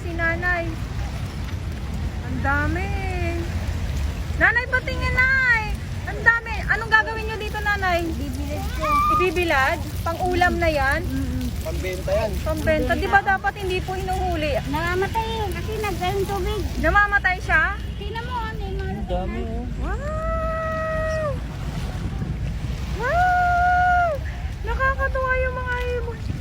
si nanay. Ang dami. Nanay, patingin, nay. Ang dami. Anong gagawin nyo dito, nanay? Bibilad ko. Ibibilad? Pang-ulam na yan? Pambenta yan. Pambenta. Di ba dapat hindi po hinuhuli? Namamatay yun kasi nagkaroon tubig. Namamatay siya? Tingnan mo, ano yung mga Dami oh. Wow! Wow! Nakakatuwa yung mga ibon.